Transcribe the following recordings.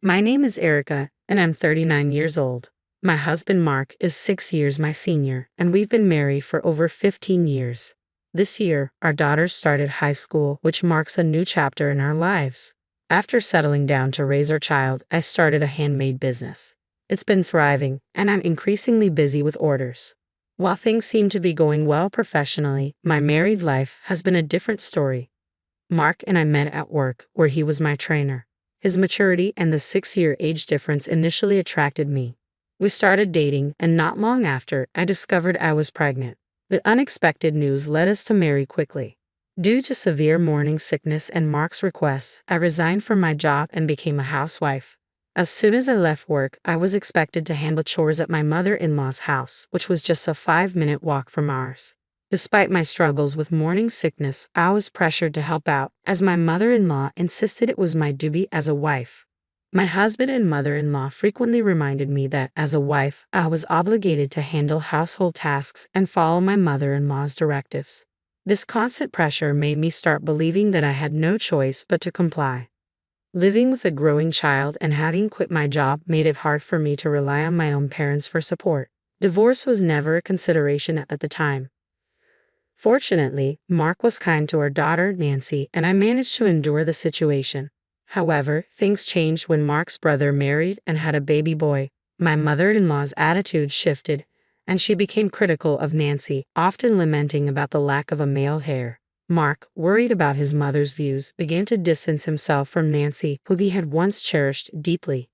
My name is Erica, and I'm 39 years old. My husband Mark is 6 years my senior, and we've been married for over 15 years. This year, our daughter started high school, which marks a new chapter in our lives. After settling down to raise our child, I started a handmade business. It's been thriving, and I'm increasingly busy with orders. While things seem to be going well professionally, my married life has been a different story. Mark and I met at work, where he was my trainer. His maturity and the 6-year age difference initially attracted me. We started dating, and not long after, I discovered I was pregnant. The unexpected news led us to marry quickly. Due to severe morning sickness and Mark's request, I resigned from my job and became a housewife. As soon as I left work, I was expected to handle chores at my mother-in-law's house, which was just a 5-minute walk from ours. Despite my struggles with morning sickness, I was pressured to help out, as my mother-in-law insisted it was my duty as a wife. My husband and mother-in-law frequently reminded me that, as a wife, I was obligated to handle household tasks and follow my mother-in-law's directives. This constant pressure made me start believing that I had no choice but to comply. Living with a growing child and having quit my job made it hard for me to rely on my own parents for support. Divorce was never a consideration at the time. Fortunately, Mark was kind to our daughter, Nancy, and I managed to endure the situation. However, things changed when Mark's brother married and had a baby boy. My mother-in-law's attitude shifted, and she became critical of Nancy, often lamenting about the lack of a male heir. Mark, worried about his mother's views, began to distance himself from Nancy, who he had once cherished deeply.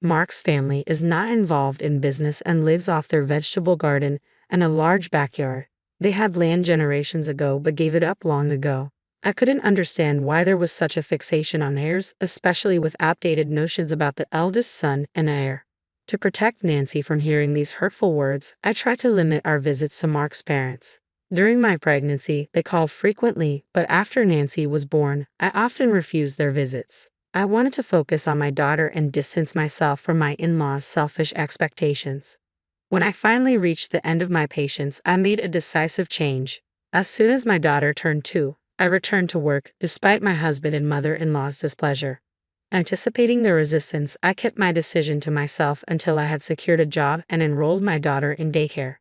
Mark's family is not involved in business and lives off their vegetable garden and a large backyard. They had land generations ago but gave it up long ago. I couldn't understand why there was such a fixation on heirs, especially with outdated notions about the eldest son and heir. To protect Nancy from hearing these hurtful words, I tried to limit our visits to Mark's parents. During my pregnancy, they called frequently, but after Nancy was born, I often refused their visits. I wanted to focus on my daughter and distance myself from my in-laws' selfish expectations. When I finally reached the end of my patience, I made a decisive change. As soon as my daughter turned 2, I returned to work, despite my husband and mother-in-law's displeasure. Anticipating their resistance, I kept my decision to myself until I had secured a job and enrolled my daughter in daycare.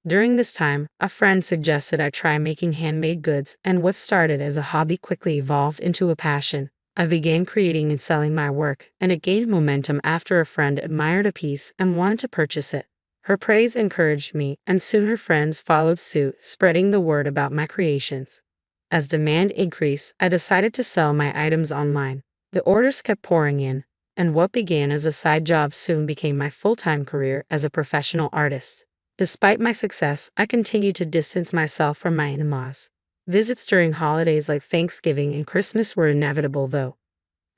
During this time, a friend suggested I try making handmade goods, and what started as a hobby quickly evolved into a passion. I began creating and selling my work, and it gained momentum after a friend admired a piece and wanted to purchase it. Her praise encouraged me, and soon her friends followed suit, spreading the word about my creations. As demand increased, I decided to sell my items online. The orders kept pouring in, and what began as a side job soon became my full-time career as a professional artist. Despite my success, I continued to distance myself from my in-laws. Visits during holidays like Thanksgiving and Christmas were inevitable, though.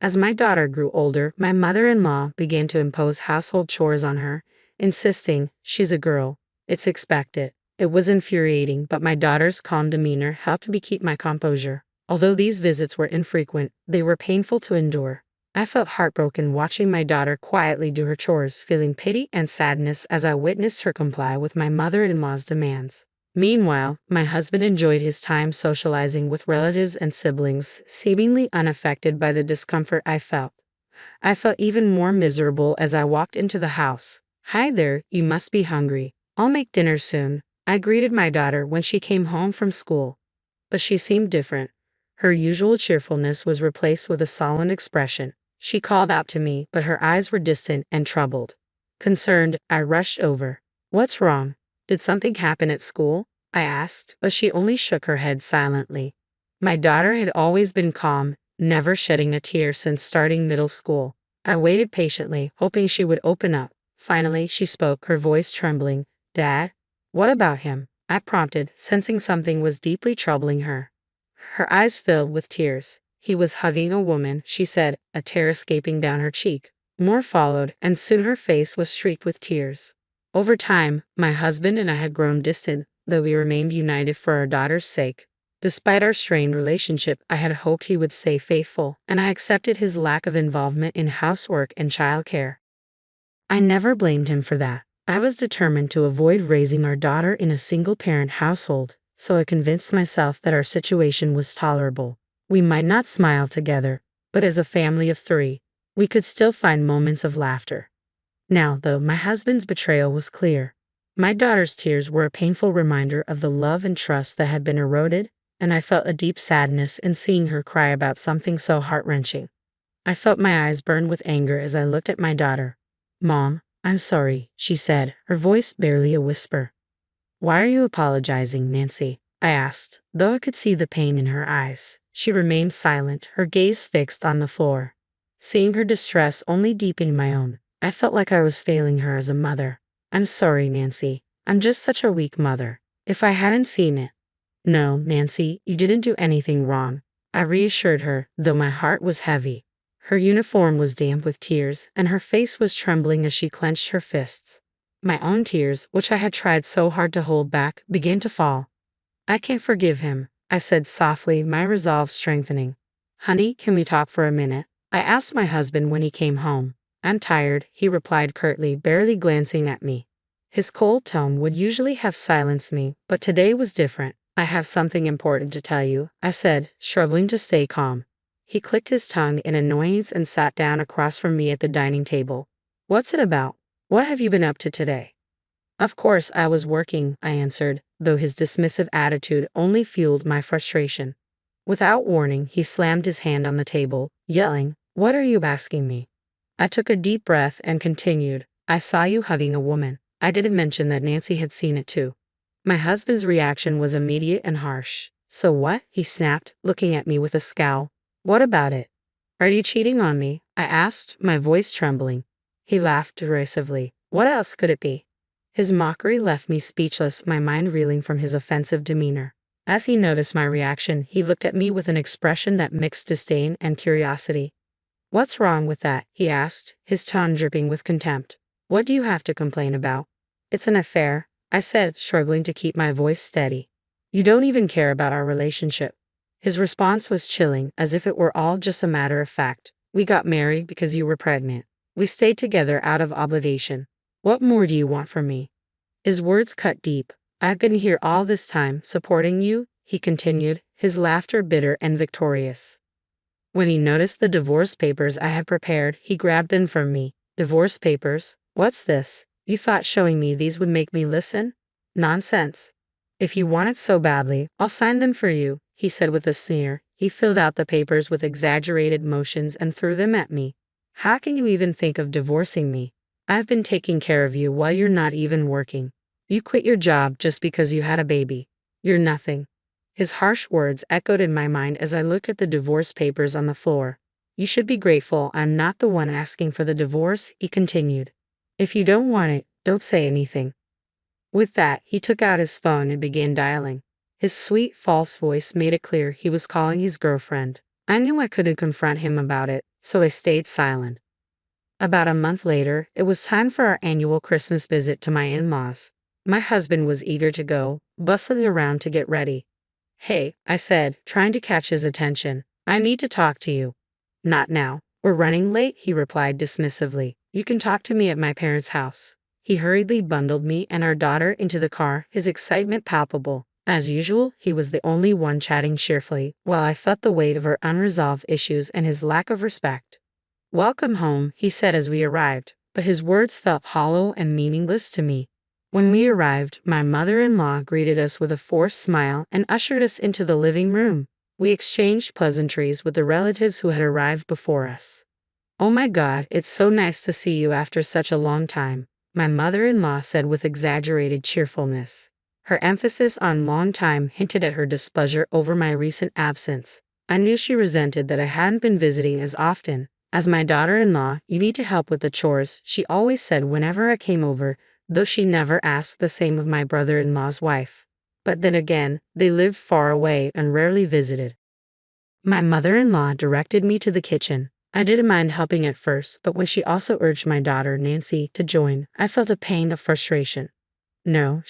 As my daughter grew older, my mother-in-law began to impose household chores on her, insisting, "She's a girl. It's expected." It was infuriating, but my daughter's calm demeanor helped me keep my composure. Although these visits were infrequent, they were painful to endure. I felt heartbroken watching my daughter quietly do her chores, feeling pity and sadness as I witnessed her comply with my mother-in-law's demands. Meanwhile, my husband enjoyed his time socializing with relatives and siblings, seemingly unaffected by the discomfort I felt. I felt even more miserable as I walked into the house. "Hi there, you must be hungry. I'll make dinner soon," I greeted my daughter when she came home from school. But she seemed different. Her usual cheerfulness was replaced with a sullen expression. She called out to me, but her eyes were distant and troubled. Concerned, I rushed over. "What's wrong? Did something happen at school?" I asked, but she only shook her head silently. My daughter had always been calm, never shedding a tear since starting middle school. I waited patiently, hoping she would open up. Finally, she spoke, her voice trembling. "Dad? What about him?" I prompted, sensing something was deeply troubling her. Her eyes filled with tears. "He was hugging a woman," she said, a tear escaping down her cheek. More followed, and soon her face was streaked with tears. Over time, my husband and I had grown distant, though we remained united for our daughter's sake. Despite our strained relationship, I had hoped he would stay faithful, and I accepted his lack of involvement in housework and childcare. I never blamed him for that. I was determined to avoid raising our daughter in a single-parent household, so I convinced myself that our situation was tolerable. We might not smile together, but as a family of 3, We could still find moments of laughter. Now, though, my husband's betrayal was clear. My daughter's tears were a painful reminder of the love and trust that had been eroded, and I felt a deep sadness in seeing her cry about something so heart-wrenching. I felt my eyes burn with anger as I looked at my daughter. "Mom, I'm sorry," she said, her voice barely a whisper. "Why are you apologizing, Nancy?" I asked, though I could see the pain in her eyes. She remained silent, her gaze fixed on the floor. Seeing her distress only deepened my own. I felt like I was failing her as a mother. "I'm sorry, Nancy. I'm just such a weak mother. If I hadn't seen it." "No, Nancy, you didn't do anything wrong," I reassured her, though my heart was heavy. Her uniform was damp with tears, and her face was trembling as she clenched her fists. My own tears, which I had tried so hard to hold back, began to fall. "I can't forgive him," I said softly, my resolve strengthening. "Honey, can we talk for a minute?" I asked my husband when he came home. "I'm tired," he replied curtly, barely glancing at me. His cold tone would usually have silenced me, but today was different. "I have something important to tell you," I said, struggling to stay calm. He clicked his tongue in annoyance and sat down across from me at the dining table. "What's it about? What have you been up to today?" "Of course, I was working," I answered, though his dismissive attitude only fueled my frustration. Without warning, he slammed his hand on the table, yelling, "What are you asking me?" I took a deep breath and continued, "I saw you hugging a woman." I didn't mention that Nancy had seen it too. My husband's reaction was immediate and harsh. "So what?" he snapped, looking at me with a scowl. "What about it?" "Are you cheating on me?" I asked, my voice trembling. He laughed derisively. "What else could it be?" His mockery left me speechless, my mind reeling from his offensive demeanor. As he noticed my reaction, he looked at me with an expression that mixed disdain and curiosity. "What's wrong with that?" he asked, his tone dripping with contempt. "What do you have to complain about?" "It's an affair," I said, struggling to keep my voice steady. "You don't even care about our relationship." His response was chilling, as if it were all just a matter of fact. "We got married because you were pregnant. We stayed together out of obligation. What more do you want from me?" His words cut deep. "I've been here all this time, supporting you," he continued, his laughter bitter and victorious. When he noticed the divorce papers I had prepared, he grabbed them from me. "Divorce papers? What's this? You thought showing me these would make me listen? Nonsense. If you want it so badly, I'll sign them for you," he said with a sneer. He filled out the papers with exaggerated motions and threw them at me. "How can you even think of divorcing me? I've been taking care of you while you're not even working. You quit your job just because you had a baby. You're nothing." His harsh words echoed in my mind as I looked at the divorce papers on the floor. "You should be grateful I'm not the one asking for the divorce," he continued. "If you don't want it, don't say anything." With that, he took out his phone and began dialing. His sweet, false voice made it clear he was calling his girlfriend. I knew I couldn't confront him about it, so I stayed silent. About a month later, it was time for our annual Christmas visit to my in-laws. My husband was eager to go, bustling around to get ready. "Hey," I said, trying to catch his attention. "I need to talk to you." "Not now. We're running late," he replied dismissively. "You can talk to me at my parents' house." He hurriedly bundled me and our daughter into the car, his excitement palpable. As usual, he was the only one chatting cheerfully, while I felt the weight of our unresolved issues and his lack of respect. "Welcome home," he said as we arrived, but his words felt hollow and meaningless to me. When we arrived, my mother-in-law greeted us with a forced smile and ushered us into the living room. We exchanged pleasantries with the relatives who had arrived before us. "Oh my God, it's so nice to see you after such a long time," my mother-in-law said with exaggerated cheerfulness. Her emphasis on long time hinted at her displeasure over my recent absence. I knew she resented that I hadn't been visiting as often. "As my daughter-in-law, you need to help with the chores," she always said whenever I came over, though she never asked the same of my brother-in-law's wife. But then again, they lived far away and rarely visited. My mother-in-law directed me to the kitchen. I didn't mind helping at first, but when she also urged my daughter, Nancy, to join, I felt a pang of frustration. "No,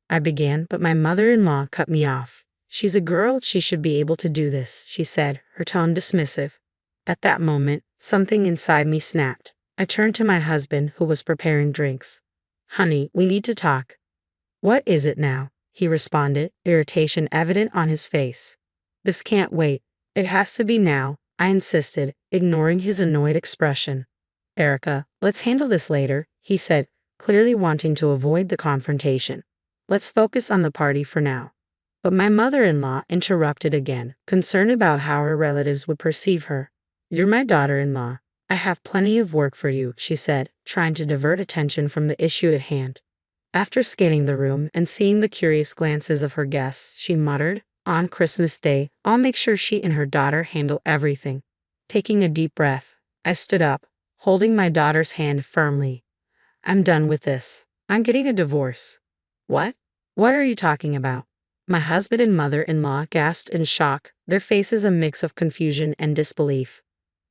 I began, but my mother-in-law cut me off. "She's a girl, she should be able to do this," she said, her tone dismissive. At that moment, something inside me snapped. I turned to my husband, who was preparing drinks. "Honey, we need to talk." "What is it now?" he responded, irritation evident on his face. "This can't wait. It has to be now," I insisted, ignoring his annoyed expression. Erica, let's handle this later, he said, clearly wanting to avoid the confrontation. Let's focus on the party for now. But my mother-in-law interrupted again, concerned about how her relatives would perceive her. You're my daughter-in-law. I have plenty of work for you, she said, trying to divert attention from the issue at hand. After scanning the room and seeing the curious glances of her guests, she muttered, on Christmas Day, I'll make sure she and her daughter handle everything. Taking a deep breath, I stood up, holding my daughter's hand firmly. I'm done with this. I'm getting a divorce. What? What are you talking about? My husband and mother-in-law gasped in shock, their faces a mix of confusion and disbelief.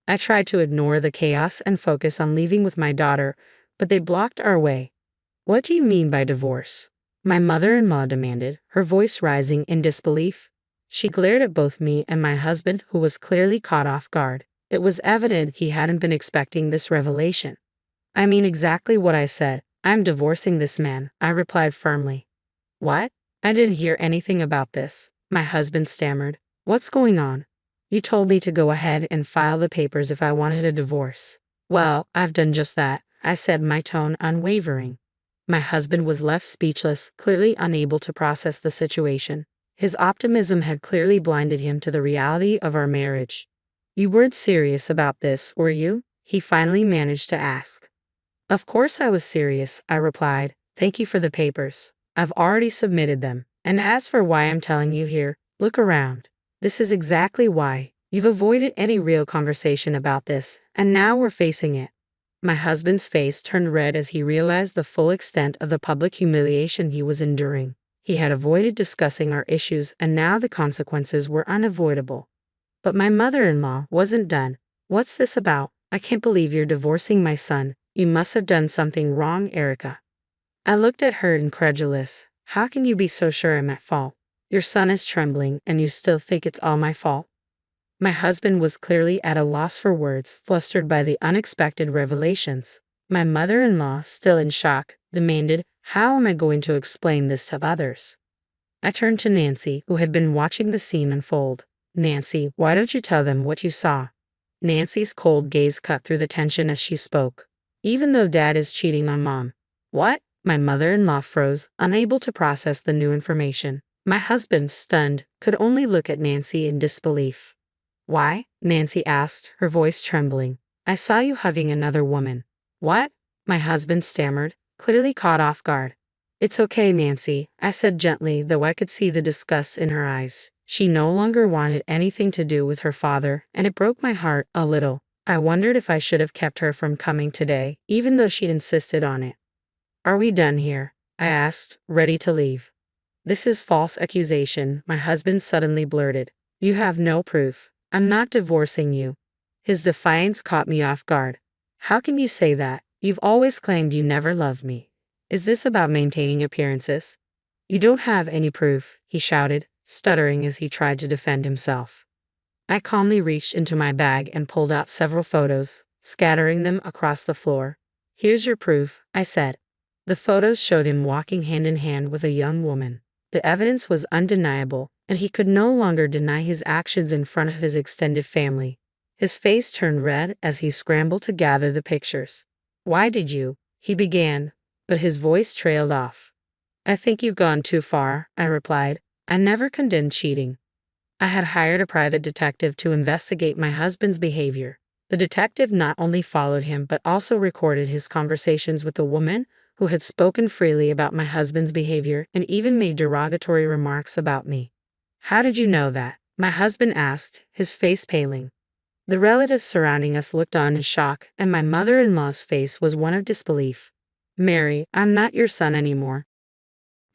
I tried to ignore the chaos and focus on leaving with my daughter, but they blocked our way. What do you mean by divorce? My mother-in-law demanded, her voice rising in disbelief. She glared at both me and my husband, who was clearly caught off guard. It was evident he hadn't been expecting this revelation. I mean exactly what I said. I'm divorcing this man, I replied firmly. What? I didn't hear anything about this, my husband stammered. What's going on? You told me to go ahead and file the papers if I wanted a divorce. Well, I've done just that, I said, my tone unwavering. My husband was left speechless, clearly unable to process the situation. His optimism had clearly blinded him to the reality of our marriage. You weren't serious about this, were you? He finally managed to ask. Of course I was serious, I replied. Thank you for the papers. I've already submitted them. And as for why I'm telling you here, look around. This is exactly why. You've avoided any real conversation about this, and now we're facing it. My husband's face turned red as he realized the full extent of the public humiliation he was enduring. He had avoided discussing our issues, and now the consequences were unavoidable. But my mother-in-law wasn't done. What's this about? I can't believe you're divorcing my son. You must have done something wrong, Erica. I looked at her incredulous. How can you be so sure I'm at fault? Your son is trembling, and you still think it's all my fault? My husband was clearly at a loss for words, flustered by the unexpected revelations. My mother-in-law, still in shock, demanded, how am I going to explain this to others? I turned to Nancy, who had been watching the scene unfold. Nancy, why don't you tell them what you saw? Nancy's cold gaze cut through the tension as she spoke. Even though Dad is cheating on Mom. What? My mother-in-law froze, unable to process the new information. My husband, stunned, could only look at Nancy in disbelief. Why? Nancy asked, her voice trembling. I saw you hugging another woman. What? My husband stammered, clearly caught off guard. It's okay, Nancy, I said gently, though I could see the disgust in her eyes. She no longer wanted anything to do with her father, and it broke my heart a little. I wondered if I should have kept her from coming today, even though she'd insisted on it. Are we done here? I asked, ready to leave. This is false accusation, my husband suddenly blurted. You have no proof. I'm not divorcing you. His defiance caught me off guard. How can you say that? You've always claimed you never loved me. Is this about maintaining appearances? You don't have any proof, he shouted, stuttering as he tried to defend himself. I calmly reached into my bag and pulled out several photos, scattering them across the floor. Here's your proof, I said. The photos showed him walking hand in hand with a young woman. The evidence was undeniable, and he could no longer deny his actions in front of his extended family. His face turned red as he scrambled to gather the pictures. Why did you? He began, but his voice trailed off. I think you've gone too far, I replied. I never condoned cheating. I had hired a private detective to investigate my husband's behavior. The detective not only followed him but also recorded his conversations with the woman who had spoken freely about my husband's behavior and even made derogatory remarks about me. How did you know that? My husband asked, his face paling. The relatives surrounding us looked on in shock, and my mother-in-law's face was one of disbelief. Mary, I'm not your son anymore.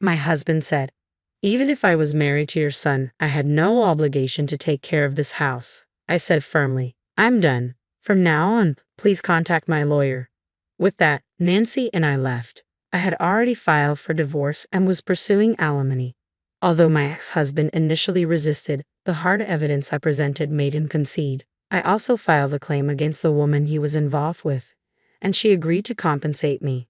My husband said. Even if I was married to your son, I had no obligation to take care of this house. I said firmly. I'm done. From now on, please contact my lawyer. With that, Nancy and I left. I had already filed for divorce and was pursuing alimony. Although my ex-husband initially resisted, the hard evidence I presented made him concede. I also filed a claim against the woman he was involved with, and she agreed to compensate me.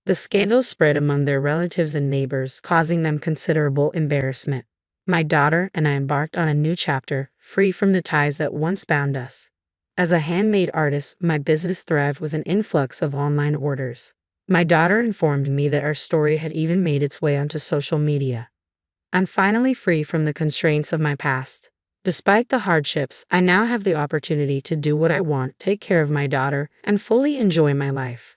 The scandal spread among their relatives and neighbors, causing them considerable embarrassment. My daughter and I embarked on a new chapter, free from the ties that once bound us. As a handmade artist, my business thrived with an influx of online orders. My daughter informed me that our story had even made its way onto social media. I'm finally free from the constraints of my past. Despite the hardships, I now have the opportunity to do what I want, take care of my daughter, and fully enjoy my life.